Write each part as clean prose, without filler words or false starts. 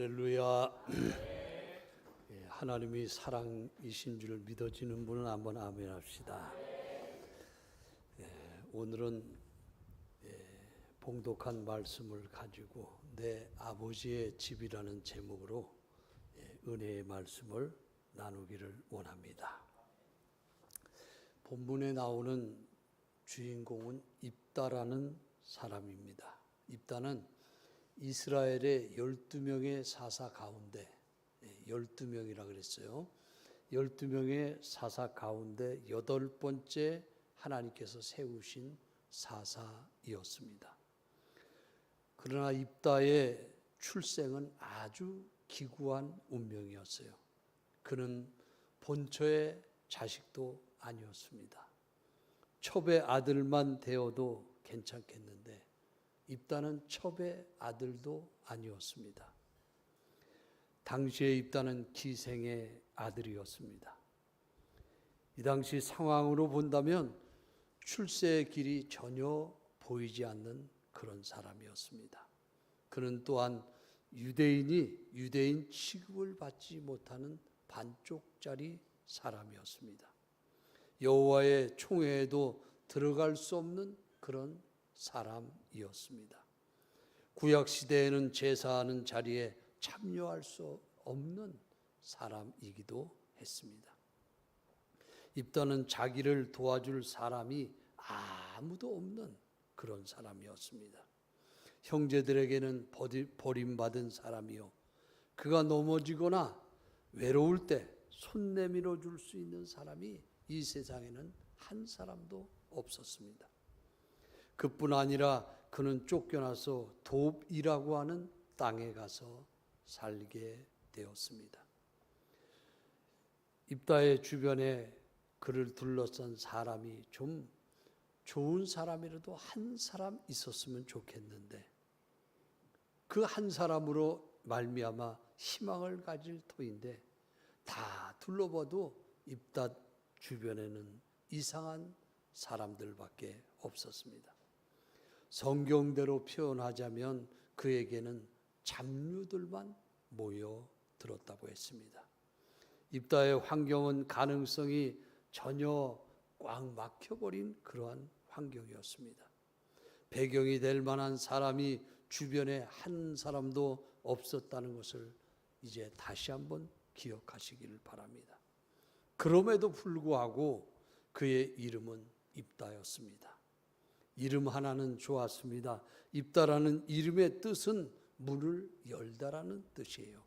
할렐루야. 하나님이 사랑이신 줄 믿어지는 분은 한번 아멘 합시다. 오늘은 봉독한 말씀을 가지고 내 아버지의 집이라는 제목으로 은혜의 말씀을 나누기를 원합니다. 본문에 나오는 주인공은 입다라는 사람입니다. 입다는 이스라엘의 12명의 사사 가운데 12명이라 그랬어요. 12명의 사사 가운데 8번째 하나님께서 세우신 사사이었습니다. 그러나 입다의 출생은 아주 기구한 운명이었어요. 그는 본처의 자식도 아니었습니다. 첩의 아들만 되어도 괜찮겠는데 입다는 첩의 아들도 아니었습니다. 당시에 입다는 기생의 아들이었습니다. 이 당시 상황으로 본다면 출세의 길이 전혀 보이지 않는 그런 사람이었습니다. 그는 또한 유대인이 유대인 취급을 받지 못하는 반쪽짜리 사람이었습니다. 여호와의 총회에도 들어갈 수 없는 그런 사람이었습니다. 구약 시대에는 제사하는 자리에 참여할 수 없는 사람이기도 했습니다. 입다는 자기를 도와줄 사람이 아무도 없는 그런 사람이었습니다. 형제들에게는 버림받은 사람이요, 그가 넘어지거나 외로울 때 손 내밀어 줄 수 있는 사람이 이 세상에는 한 사람도 없었습니다. 그뿐 아니라 그는 쫓겨나서 돕이라고 하는 땅에 가서 살게 되었습니다. 입다의 주변에 그를 둘러싼 사람이 좀 좋은 사람이라도 한 사람 있었으면 좋겠는데 그 한 사람으로 말미암아 희망을 가질 터인데 다 둘러봐도 입다 주변에는 이상한 사람들밖에 없었습니다. 성경대로 표현하자면 그에게는 잡류들만 모여들었다고 했습니다. 입다의 환경은 가능성이 전혀 꽉 막혀버린 그러한 환경이었습니다. 배경이 될 만한 사람이 주변에 한 사람도 없었다는 것을 이제 다시 한번 기억하시기를 바랍니다. 그럼에도 불구하고 그의 이름은 입다였습니다. 이름 하나는 좋았습니다. 입다라는 이름의 뜻은 문을 열다라는 뜻이에요.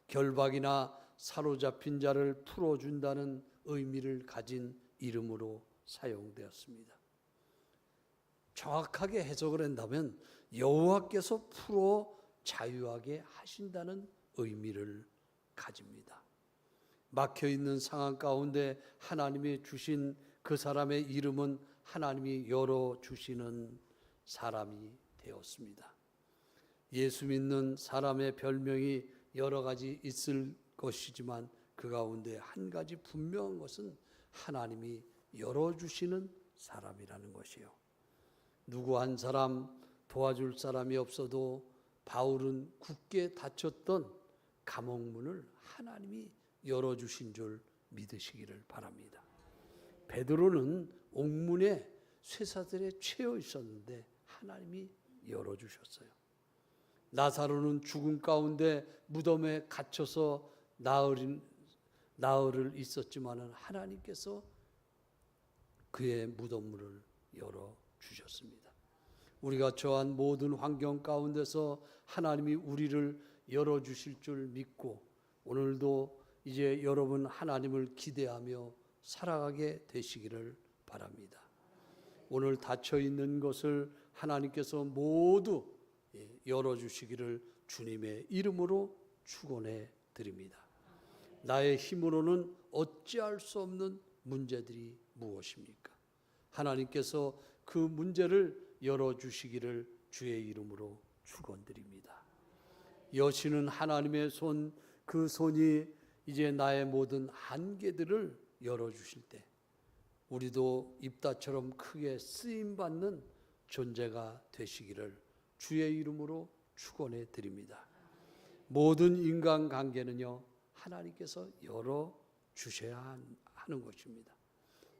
결박이나 사로잡힌 자를 풀어준다는 의미를 가진 이름으로 사용되었습니다. 정확하게 해석을 한다면 여호와께서 풀어 자유하게 하신다는 의미를 가집니다. 막혀있는 상황 가운데 하나님이 주신 그 사람의 이름은 하나님이 열어주시는 사람이 되었습니다. 예수 믿는 사람의 별명이 여러 가지 있을 것이지만 그 가운데 한 가지 분명한 것은 하나님이 열어주시는 사람이라는 것이요. 누구 한 사람 도와줄 사람이 없어도 바울은 굳게 닫혔던 감옥문을 하나님이 열어주신 줄 믿으시기를 바랍니다. 베드로는 옥문에 쇠사슬에 채여 있었는데 하나님이 열어주셨어요. 나사로는 죽음 가운데 무덤에 갇혀서 나흘을 있었지만 하나님께서 그의 무덤문을 열어주셨습니다. 우리가 처한 모든 환경 가운데서 하나님이 우리를 열어주실 줄 믿고 오늘도 이제 여러분 하나님을 기대하며 살아가게 되시기를 바랍니다. 오늘 닫혀있는 것을 하나님께서 모두 열어주시기를 주님의 이름으로 축원해 드립니다. 나의 힘으로는 어찌할 수 없는 문제들이 무엇입니까? 하나님께서 그 문제를 열어주시기를 주의 이름으로 축원드립니다. 여시는 하나님의 손, 그 손이 이제 나의 모든 한계들을 열어주실 때 우리도 입다처럼 크게 쓰임받는 존재가 되시기를 주의 이름으로 축원해 드립니다. 모든 인간관계는요 하나님께서 열어 주셔야 하는 것입니다.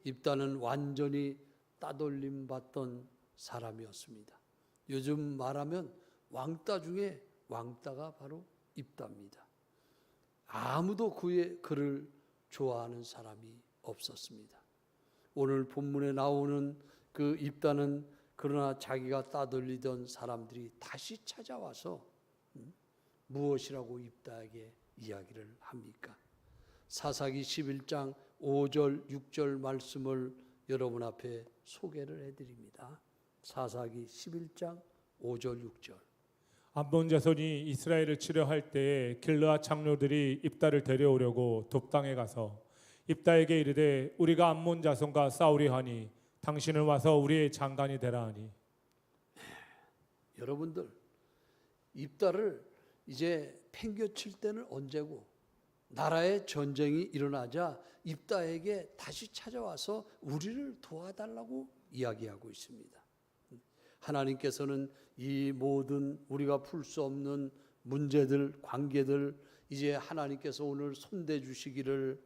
입다는 완전히 따돌림 받던 사람이었습니다. 요즘 말하면 왕따 중에 왕따가 바로 입다입니다. 아무도 그를 좋아하는 사람이 없었습니다. 오늘 본문에 나오는 그 입다는 그러나 자기가 따돌리던 사람들이 다시 찾아와서 무엇이라고 입다에게 이야기를 합니까? 사사기 11장 5절 6절 말씀을 여러분 앞에 소개를 해드립니다. 사사기 11장 5절 6절. 암몬 자손이 이스라엘을 치려할 때에 길르앗 장로들이 입다를 데려오려고 돕당에 가서 입다에게 이르되 우리가 암몬 자손과 싸우려 하니 당신은 와서 우리의 장관이 되라 하니. 여러분들 입다를 이제 팽겨칠 때는 언제고 나라의 전쟁이 일어나자 입다에게 다시 찾아와서 우리를 도와달라고 이야기하고 있습니다. 하나님께서는 이 모든 우리가 풀 수 없는 문제들, 관계들 이제 하나님께서 오늘 손대 주시기를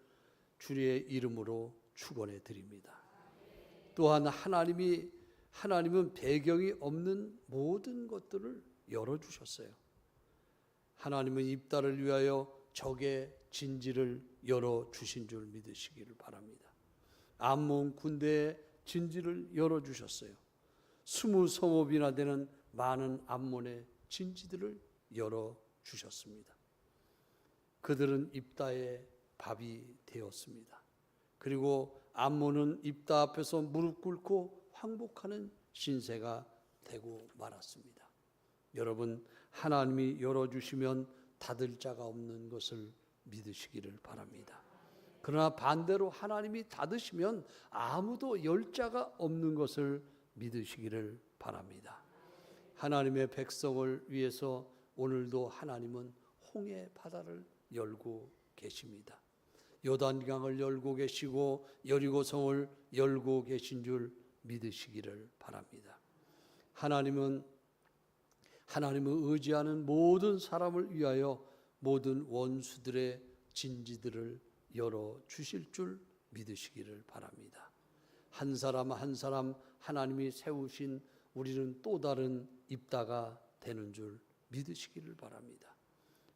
주의 이름으로 축원해 드립니다. 또한 하나님은 배경이 없는 모든 것들을 열어 주셨어요. 하나님은 입다를 위하여 적의 진지를 열어 주신 줄 믿으시기를 바랍니다. 암몬 군대의 진지를 열어 주셨어요. 20성읍이나 되는 많은 암몬의 진지들을 열어 주셨습니다. 그들은 입다의 밥이 되었습니다. 그리고 암몬은 입다 앞에서 무릎 꿇고 항복하는 신세가 되고 말았습니다. 여러분, 하나님이 열어주시면 닫을 자가 없는 것을 믿으시기를 바랍니다. 그러나 반대로 하나님이 닫으시면 아무도 열 자가 없는 것을 믿으시기를 바랍니다. 하나님의 백성을 위해서 오늘도 하나님은 홍해 바다를 열고 계십니다. 요단강을 열고 계시고 여리고성을 열고 계신 줄 믿으시기를 바랍니다. 하나님을 의지하는 모든 사람을 위하여 모든 원수들의 진지들을 열어 주실 줄 믿으시기를 바랍니다. 한 사람 한 사람 하나님이 세우신 우리는 또 다른 입다가 되는 줄 믿으시기를 바랍니다.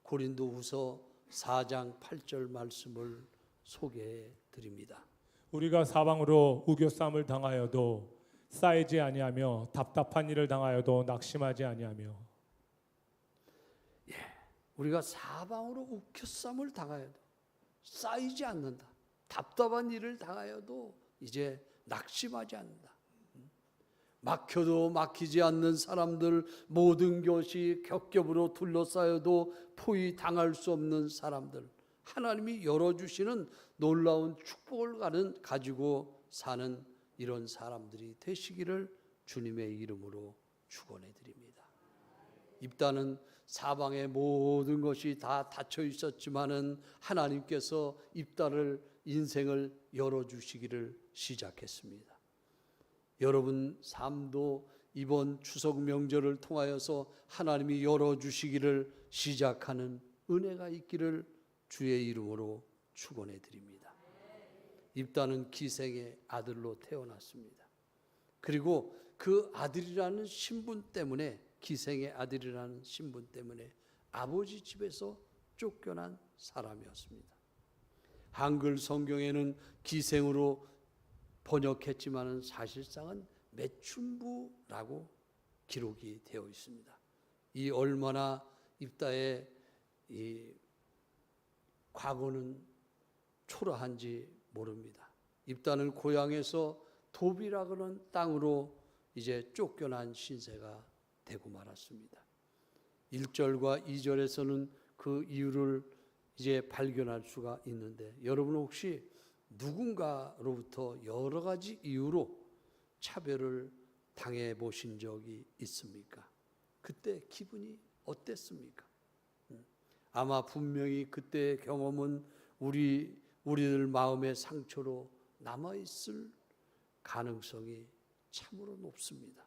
고린도후서 4장 8절 말씀을 소개해 드립니다. 우리가 사방으로 우겨쌈을 당하여도 쌓이지 아니하며 답답한 일을 당하여도 낙심하지 아니하며. 우리가 사방으로 우겨쌈을 당하여도 쌓이지 않는다. 답답한 일을 당하여도 이제 낙심하지 않는다. 막혀도 막히지 않는 사람들, 모든 것이 겹겹으로 둘러싸여도 포위 당할 수 없는 사람들, 하나님이 열어주시는 놀라운 축복을 가지고 사는 이런 사람들이 되시기를 주님의 이름으로 축원해 드립니다. 입다는 사방의 모든 것이 다 닫혀 있었지만은 하나님께서 입다를 인생을 열어주시기를 시작했습니다. 여러분 삶도 이번 추석 명절을 통하여서 하나님이 열어주시기를 시작하는 은혜가 있기를 주의 이름으로 축원해 드립니다. 입다는 기생의 아들로 태어났습니다. 그리고 그 아들이라는 신분 때문에, 기생의 아들이라는 신분 때문에 아버지 집에서 쫓겨난 사람이었습니다. 한글 성경에는 기생으로 번역했지만 사실상은 매춘부라고 기록이 되어 있습니다. 이 얼마나 입다의 이 과거는 초라한지 모릅니다. 입다는 고향에서 도비라고는 땅으로 이제 쫓겨난 신세가 되고 말았습니다. 1절과 2절에서는 그 이유를 이제 발견할 수가 있는데, 여러분 혹시 누군가로부터 여러 가지 이유로 차별을 당해 보신 적이 있습니까? 그때 기분이 어땠습니까? 아마 분명히 그때의 경험은 우리들 마음의 상처로 남아있을 가능성이 참으로 높습니다.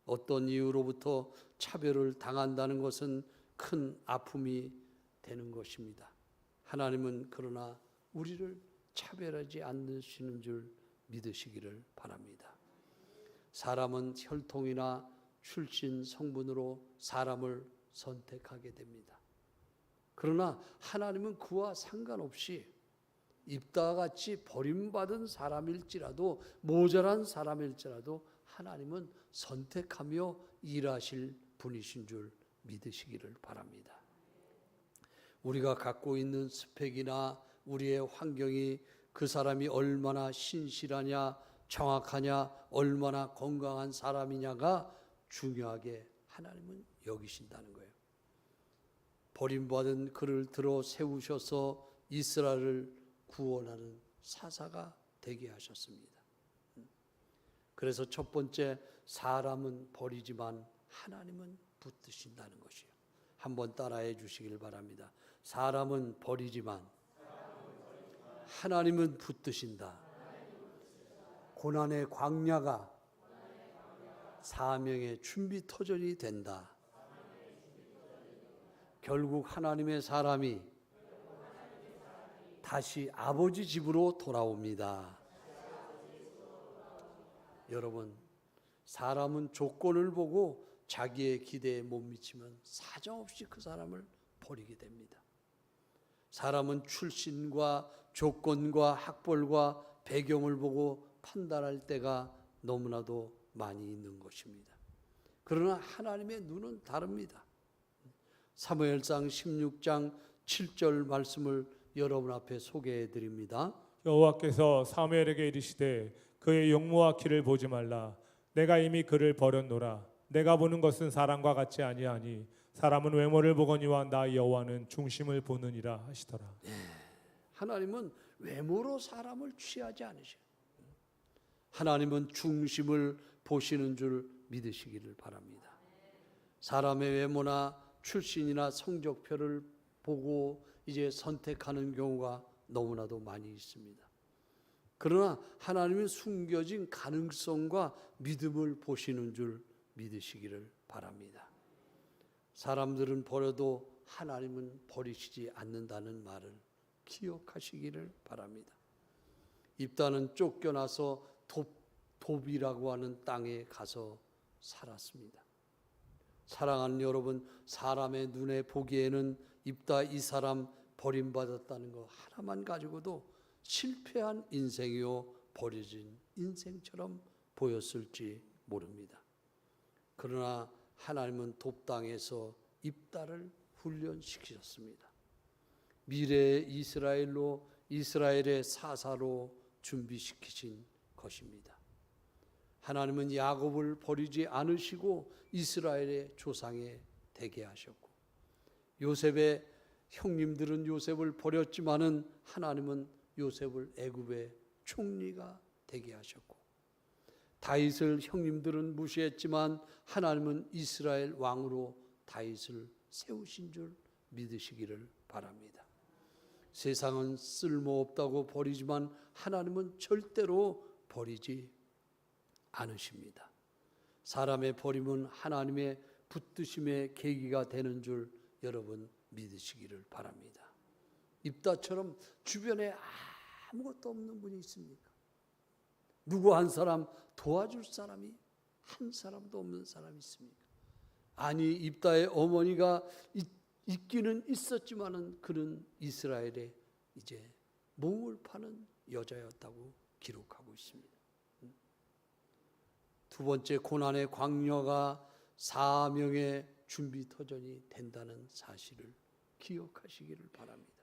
어떤 이유로부터 차별을 당한다는 것은 큰 아픔이 되는 것입니다. 하나님은 그러나 우리를 차별하지 않으시는 줄 믿으시기를 바랍니다. 사람은 혈통이나 출신 성분으로 사람을 선택하게 됩니다. 그러나 하나님은 그와 상관없이 입다와 같이 버림받은 사람일지라도 모자란 사람일지라도 하나님은 선택하며 일하실 분이신 줄 믿으시기를 바랍니다. 우리가 갖고 있는 스펙이나 우리의 환경이 그 사람이 얼마나 신실하냐, 정확하냐, 얼마나 건강한 사람이냐가 중요하게 하나님은 여기신다는 거예요. 버림받은 그를 들어 세우셔서 이스라엘을 구원하는 사사가 되게 하셨습니다. 그래서 첫 번째, 사람은 버리지만 하나님은 붙드신다는 것이에요. 한번 따라해 주시길 바랍니다. 사람은 버리지만 하나님은 붙드신다. 고난의 광야가 사명의 준비터전이 된다. 결국 하나님의 사람이 다시 아버지 집으로 돌아옵니다. 여러분, 사람은 조건을 보고 자기의 기대에 못 미치면 사정없이 그 사람을 버리게 됩니다. 사람은 출신과 조건과 학벌과 배경을 보고 판단할 때가 너무나도 많이 있는 것입니다. 그러나 하나님의 눈은 다릅니다. 사무엘상 16장 7절 말씀을 여러분 앞에 소개해 드립니다. 여호와께서 사무엘에게 이르시되 그의 용모와 키를 보지 말라. 내가 이미 그를 버렸노라. 내가 보는 것은 사람과 같지 아니하니 사람은 외모를 보거니와 나 여호와는 중심을 보느니라 하시더라. 하나님은 외모로 사람을 취하지 않으셔요. 하나님은 중심을 보시는 줄 믿으시기를 바랍니다. 사람의 외모나 출신이나 성적표를 보고 이제 선택하는 경우가 너무나도 많이 있습니다. 그러나 하나님은 숨겨진 가능성과 믿음을 보시는 줄 믿으시기를 바랍니다. 사람들은 버려도 하나님은 버리시지 않는다는 말을 기억하시기를 바랍니다. 입다는 쫓겨나서 돕이라고 하는 땅에 가서 살았습니다. 사랑하는 여러분, 사람의 눈에 보기에는 입다 이 사람 버림받았다는 거 하나만 가지고도 실패한 인생이요 버려진 인생처럼 보였을지 모릅니다. 그러나 하나님은 돕당에서 입다를 훈련시키셨습니다. 미래의 이스라엘로, 이스라엘의 사사로 준비시키신 것입니다. 하나님은 야곱을 버리지 않으시고 이스라엘의 조상에 되게 하셨고, 요셉의 형님들은 요셉을 버렸지만은 하나님은 요셉을 애굽의 총리가 되게 하셨고, 다윗을 형님들은 무시했지만 하나님은 이스라엘 왕으로 다윗을 세우신 줄 믿으시기를 바랍니다. 세상은 쓸모없다고 버리지만 하나님은 절대로 버리지 않으십니다. 사람의 버림은 하나님의 붙드심의 계기가 되는 줄 여러분 믿으시기를 바랍니다. 입다처럼 주변에 아무것도 없는 분이 있습니까? 누구 한 사람 도와줄 사람이 한 사람도 없는 사람이 있습니까? 아니, 입다의 어머니가 있기는 있었지만은 그는 이스라엘에 이제 몸을 파는 여자였다고 기록하고 있습니다. 두 번째, 고난의 광야가 사명의 준비터전이 된다는 사실을 기억하시기를 바랍니다.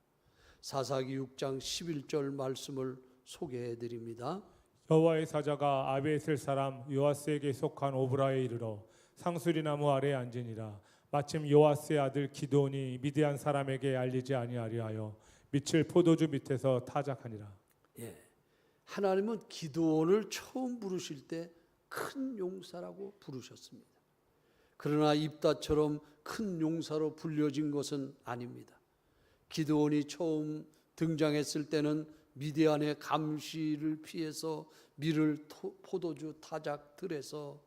사사기 6장 11절 말씀을 소개해 드립니다. 여호와의 사자가 아비에셀 사람 요아스에게 속한 오브라에 이르러 상수리 나무 아래에 앉으니라. 마침 요아스의 아들 기드온이 미디안 사람에게 알리지 아니하려 하여 밑을 포도주 밑에서 타작하니라. 하나님은 기드온을 처음 부르실 때 큰 용사라고 부르셨습니다. 그러나 입다처럼 큰 용사로 불려진 것은 아닙니다. 기드온이 처음 등장했을 때는 미디안의 감시를 피해서 밀을 포도주 타작들에서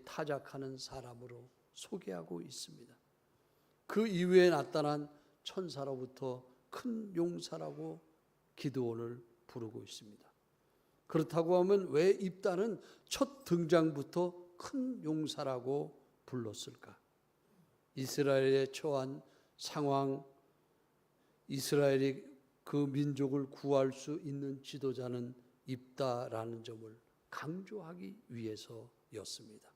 타작하는 사람으로 소개하고 있습니다. 그 이후에 나타난 천사로부터 큰 용사라고 기드온을 부르고 있습니다. 그렇다고 하면 왜 입다는 첫 등장부터 큰 용사라고 불렀을까? 이스라엘에 처한 상황, 이스라엘이 그 민족을 구할 수 있는 지도자는 입다라는 점을 강조하기 위해서였습니다.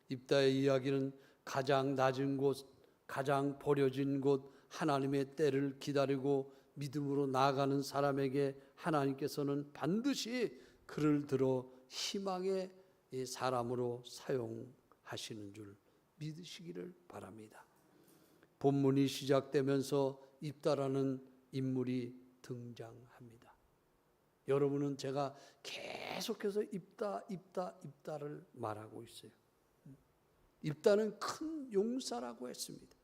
입다의 이야기는 가장 낮은 곳, 가장 버려진 곳, 하나님의 때를 기다리고 믿음으로 나아가는 사람에게 하나님께서는 반드시 그를 들어 희망의 사람으로 사용하시는 줄 믿으시기를 바랍니다. 본문이 시작되면서 입다라는 인물이 등장합니다. 여러분은 제가 계속해서 입다를 말하고 있어요. 입다는 큰 용사라고 했습니다.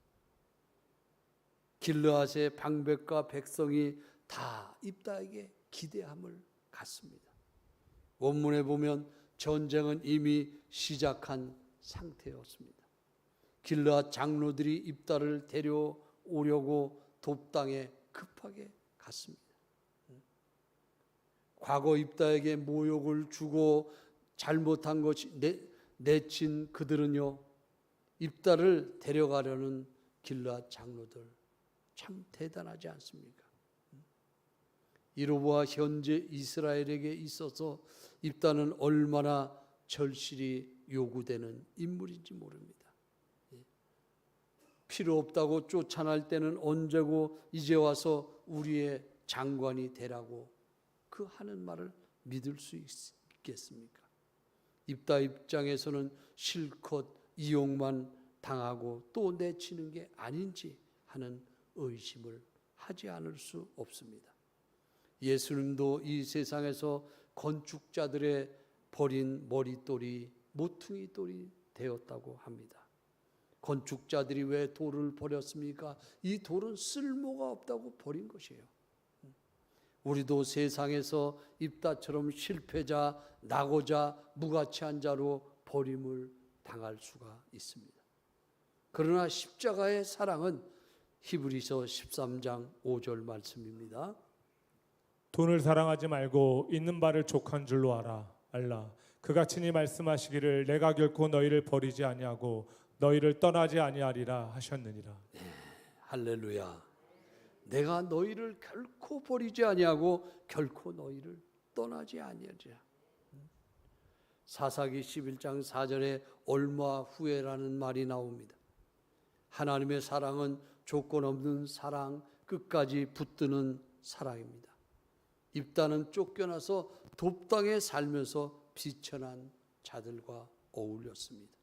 길르앗의 방백과 백성이 다 입다에게 기대함을 갖습니다. 원문에 보면 전쟁은 이미 시작한 상태였습니다. 길르앗 장로들이 입다를 데려오려고 돕당에 급하게 갔습니다. 과거 입다에게 모욕을 주고 잘못한 것이 내친 그들은요, 입다를 데려가려는 길르앗 장로들 참 대단하지 않습니까? 이로보아 현재 이스라엘에게 있어서 입다는 얼마나 절실히 요구되는 인물인지 모릅니다. 필요 없다고 쫓아날 때는 언제고 이제 와서 우리의 장관이 되라고 그 하는 말을 믿을 수 있겠습니까? 입다 입장에서는 실컷 이용만 당하고 또 내치는 게 아닌지 하는 의심을 하지 않을 수 없습니다. 예수님도 이 세상에서 건축자들의 버린 머릿돌이 모퉁이 돌이 되었다고 합니다. 건축자들이 왜 돌을 버렸습니까? 이 돌은 쓸모가 없다고 버린 것이에요. 우리도 세상에서 입다처럼 실패자, 낙오자, 무가치한 자로 버림을 당할 수가 있습니다. 그러나 십자가의 사랑은 히브리서 13장 5절 말씀입니다. 돈을 사랑하지 말고 있는 바를 족한 줄로 알라. 그가 친히 말씀하시기를 내가 결코 너희를 버리지 아니하고 너희를 떠나지 아니하리라 하셨느니라. 네, 할렐루야. 내가 너희를 결코 버리지 아니하고 결코 너희를 떠나지 아니하리라. 사사기 11장 4절에 얼마 후에라는 말이 나옵니다. 하나님의 사랑은 조건 없는 사랑, 끝까지 붙드는 사랑입니다. 입다는 쫓겨나서 돕당에 살면서 비천한 자들과 어울렸습니다.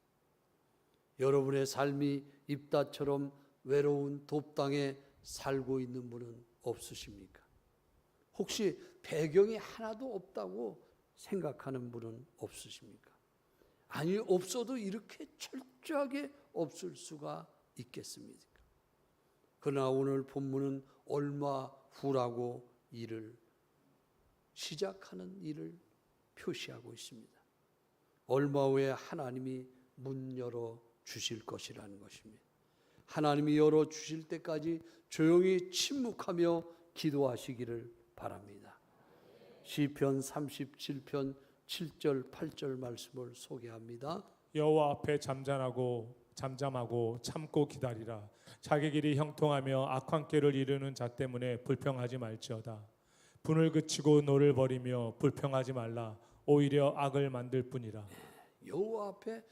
여러분의 삶이 입다처럼 외로운 돕당에 살고 있는 분은 없으십니까? 혹시 배경이 하나도 없다고 생각하는 분은 없으십니까? 아니, 없어도 이렇게 철저하게 없을 수가 있겠습니까? 그러나 오늘 본문은 얼마 후라고 시작하는 일을 표시하고 있습니다. 얼마 후에 하나님이 문 열어 주실 것이라는 것입니다. 하나님이 열어 주실 때까지 조용히 침묵하며 기도하시기를 바랍니다. 시편 37편 7절 8절 말씀을 소개합니다. 여호와 앞에 잠잠하고 참고 기다리라. 자기 길이 형통하며 악한 길을 이루는 자 때문에 불평하지 말지어다. 분을 그치고 노를 버리며 불평하지 말라. 오히려 악을 만들 뿐이라. 여호와 앞에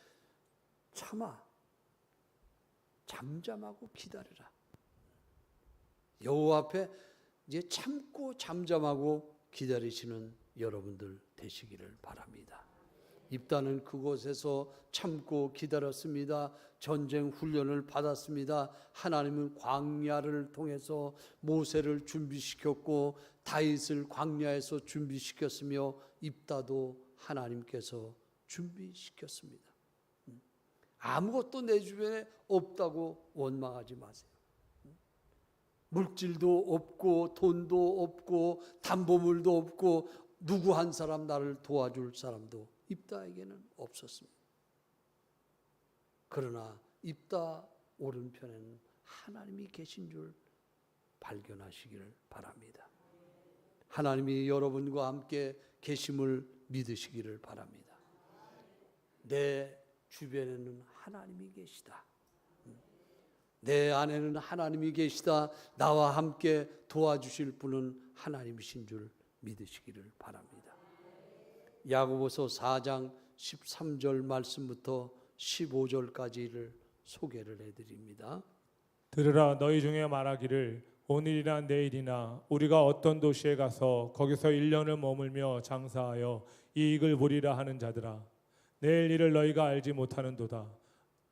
잠잠하고 기다리라. 여호와 앞에 이제 참고 잠잠하고 기다리시는 여러분들 되시기를 바랍니다. 입다는 그곳에서 참고 기다렸습니다. 전쟁 훈련을 받았습니다. 하나님은 광야를 통해서 모세를 준비시켰고 다윗을 광야에서 준비시켰으며 입다도 하나님께서 준비시켰습니다. 아무것도 내 주변에 없다고 원망하지 마세요. 물질도 없고 돈도 없고 담보물도 없고 누구 한 사람 나를 도와줄 사람도 입다에게는 없었습니다. 그러나 입다 오른편에는 하나님이 계신 줄 발견하시기를 바랍니다. 하나님이 여러분과 함께 계심을 믿으시기를 바랍니다. 내 주변에는 하나님이 계시다. 내 안에는 하나님이 계시다. 나와 함께 도와주실 분은 하나님이신 줄 믿으시기를 바랍니다. 야고보서 4장 13절 말씀부터 15절까지를 소개를 해드립니다. 들으라, 너희 중에 말하기를 오늘이나 내일이나 우리가 어떤 도시에 가서 거기서 1년을 머물며 장사하여 이익을 보리라 하는 자들아, 내일 일을 너희가 알지 못하는도다.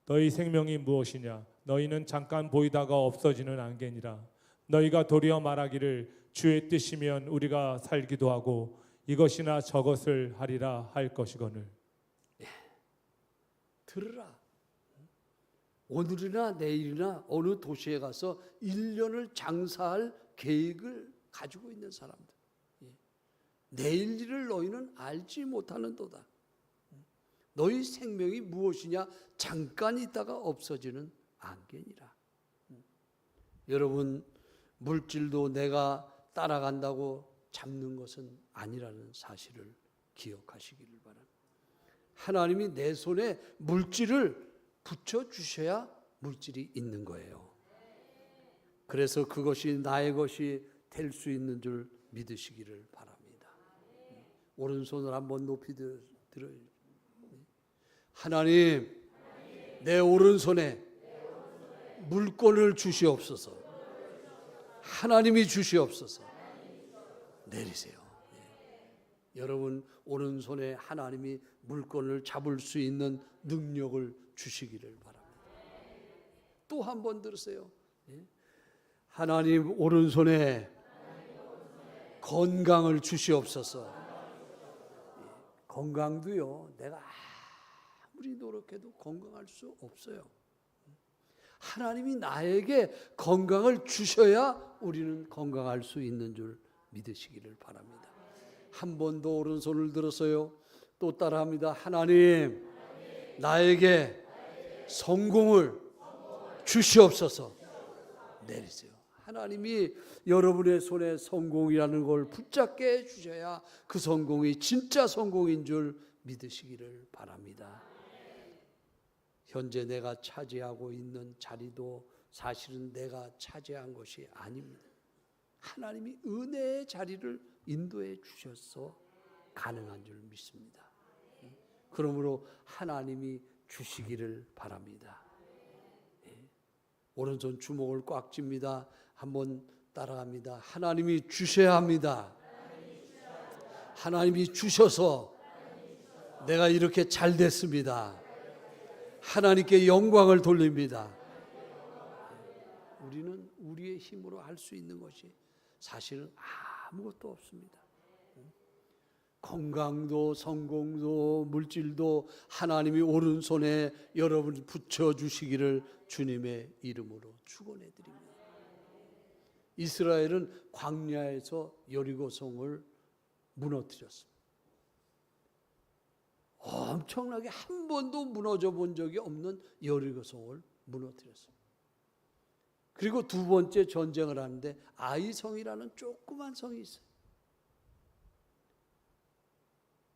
너희 생명이 무엇이냐? 너희는 잠깐 보이다가 없어지는 안개니라. 너희가 도리어 말하기를 주의 뜻이면 우리가 살기도 하고 이것이나 저것을 하리라 할 것이거늘. 들으라. 오늘이나 내일이나 어느 도시에 가서 1년을 장사할 계획을 가지고 있는 사람들, 내일 일을 너희는 알지 못하는도다. 너희 생명이 무엇이냐? 잠깐 있다가 없어지는 안개니라. 여러분, 물질도 내가 따라간다고 잡는 것은 아니라는 사실을 기억하시기를 바랍니다. 하나님이 내 손에 물질을 붙여주셔야 물질이 있는 거예요. 그래서 그것이 나의 것이 될 수 있는 줄 믿으시기를 바랍니다. 오른손을 한번 높이 들어요. 하나님, 내 오른손에 물권을 주시옵소서. 하나님이 주시옵소서. 내리세요. 여러분, 오른손에 하나님이 물권을 잡을 수 있는 능력을 주시기를 바랍니다. 또 한 번 들으세요. 하나님 오른손에 건강을 주시옵소서. 건강도요, 내가 아무리 노력해도 건강할 수 없어요. 하나님이 나에게 건강을 주셔야 우리는 건강할 수 있는 줄 믿으시기를 바랍니다. 한 번 더 오른손을 들어서요, 또 따라합니다. 하나님, 나에게 성공을 주시옵소서. 내리세요. 하나님이 여러분의 손에 성공이라는 걸 붙잡게 해주셔야 그 성공이 진짜 성공인 줄 믿으시기를 바랍니다. 현재 내가 차지하고 있는 자리도 사실은 내가 차지한 것이 아닙니다. 하나님이 은혜의 자리를 인도해 주셔서 가능한 줄 믿습니다. 그러므로 하나님이 주시기를 바랍니다. 오른손 주먹을 꽉 쥡니다. 한번 따라합니다. 하나님이 주셔야 합니다. 하나님이 주셔서 내가 이렇게 잘 됐습니다. 하나님께 영광을 돌립니다. 우리는 우리의 힘으로 할 수 있는 것이 사실은 아무것도 없습니다. 건강도 성공도 물질도 하나님이 오른손에 여러분 붙여주시기를 주님의 이름으로 축원해 드립니다. 이스라엘은 광야에서 여리고성을 무너뜨렸습니다. 엄청나게 한 번도 무너져 본 적이 없는 여리고성을 무너뜨렸습니다. 그리고 두 번째 전쟁을 하는데 아이성이라는 조그만 성이 있어요.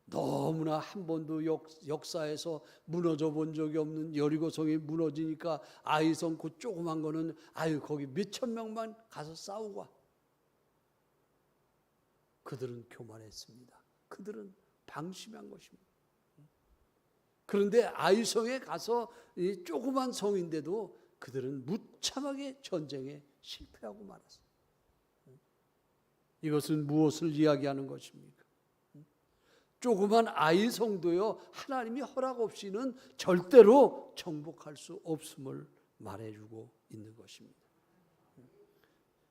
너무나 한 번도 역사에서 무너져 본 적이 없는 여리고성이 무너지니까 아이성 그 조그만 거는 거기 몇천 명만 가서 싸우고 와. 그들은 교만했습니다. 그들은 방심한 것입니다. 그런데 아이성에 가서 이 조그만 성인데도 그들은 무참하게 전쟁에 실패하고 말았어요. 이것은 무엇을 이야기하는 것입니까? 조그만 아이성도요, 하나님이 허락 없이는 절대로 정복할 수 없음을 말해주고 있는 것입니다.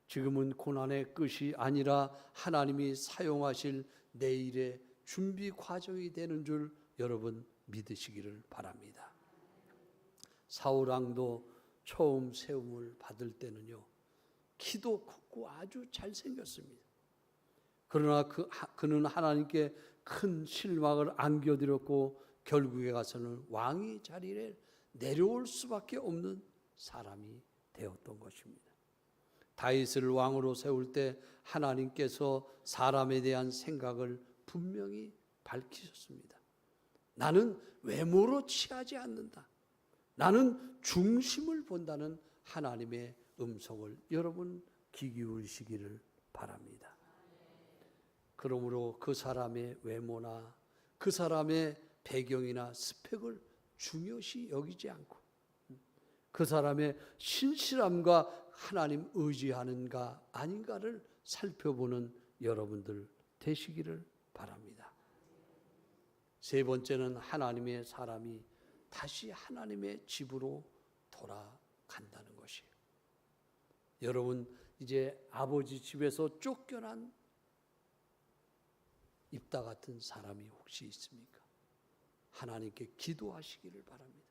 지금은 고난의 끝이 아니라 하나님이 사용하실 내일의 준비 과정이 되는 줄 여러분 믿으시기를 바랍니다. 사울왕도 처음 세움을 받을 때는요, 키도 컸고 아주 잘생겼습니다. 그러나 그는 하나님께 큰 실망을 안겨드렸고 결국에 가서는 왕의 자리에 내려올 수밖에 없는 사람이 되었던 것입니다. 다윗을 왕으로 세울 때 하나님께서 사람에 대한 생각을 분명히 밝히셨습니다. 나는 외모로 취하지 않는다. 나는 중심을 본다는 하나님의 음성을 여러분 귀 기울이시기를 바랍니다. 그러므로 그 사람의 외모나 그 사람의 배경이나 스펙을 중요시 여기지 않고 그 사람의 신실함과 하나님 의지하는가 아닌가를 살펴보는 여러분들 되시기를 바랍니다. 세 번째는 하나님의 사람이 다시 하나님의 집으로 돌아간다는 것이에요. 여러분 이제 아버지 집에서 쫓겨난 입다 같은 사람이 혹시 있습니까? 하나님께 기도하시기를 바랍니다.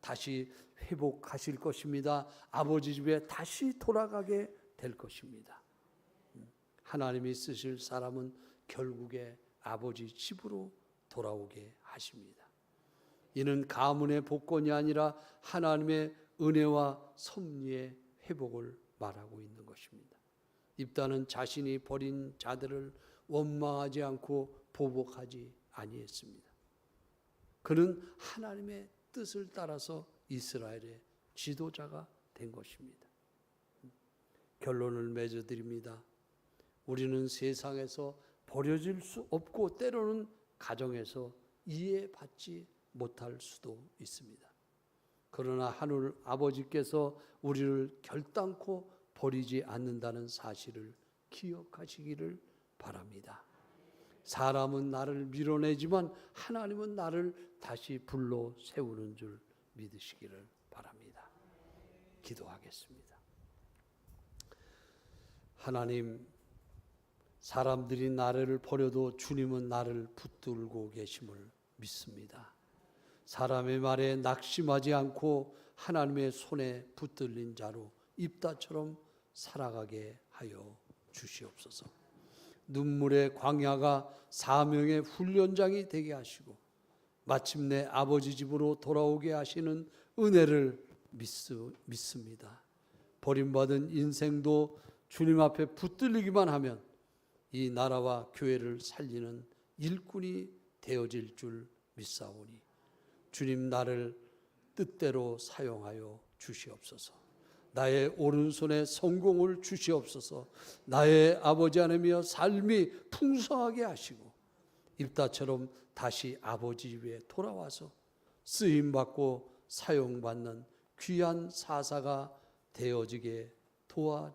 다시 회복하실 것입니다. 아버지 집에 다시 돌아가게 될 것입니다. 하나님이 쓰실 사람은 결국에 아버지 집으로 돌아오게 하십니다. 이는 가문의 복권이 아니라 하나님의 은혜와 섭리의 회복을 말하고 있는 것입니다. 입다는 자신이 버린 자들을 원망하지 않고 보복하지 아니했습니다. 그는 하나님의 뜻을 따라서 이스라엘의 지도자가 된 것입니다. 결론을 맺어드립니다. 우리는 세상에서 버려질 수 없고 때로는 가정에서 이해받지 못할 수도 있습니다. 그러나 하늘 아버지께서 우리를 결단코 버리지 않는다는 사실을 기억하시기를 바랍니다. 사람은 나를 밀어내지만 하나님은 나를 다시 불러 세우는 줄 믿으시기를 바랍니다. 기도하겠습니다. 하나님, 사람들이 나를 버려도 주님은 나를 붙들고 계심을 믿습니다. 사람의 말에 낙심하지 않고 하나님의 손에 붙들린 자로 입다처럼 살아가게 하여 주시옵소서. 눈물의 광야가 사명의 훈련장이 되게 하시고 마침내 아버지 집으로 돌아오게 하시는 은혜를 믿습니다. 버림받은 인생도 주님 앞에 붙들리기만 하면 이 나라와 교회를 살리는 일꾼이 되어질 줄 믿사오니 주님 나를 뜻대로 사용하여 주시옵소서. 나의 오른손에 성공을 주시옵소서. 나의 아버지 하나님이여 삶이 풍성하게 하시고 입다처럼 다시 아버지 집에 돌아와서 쓰임받고 사용받는 귀한 사사가 되어지게 도와주시옵소서.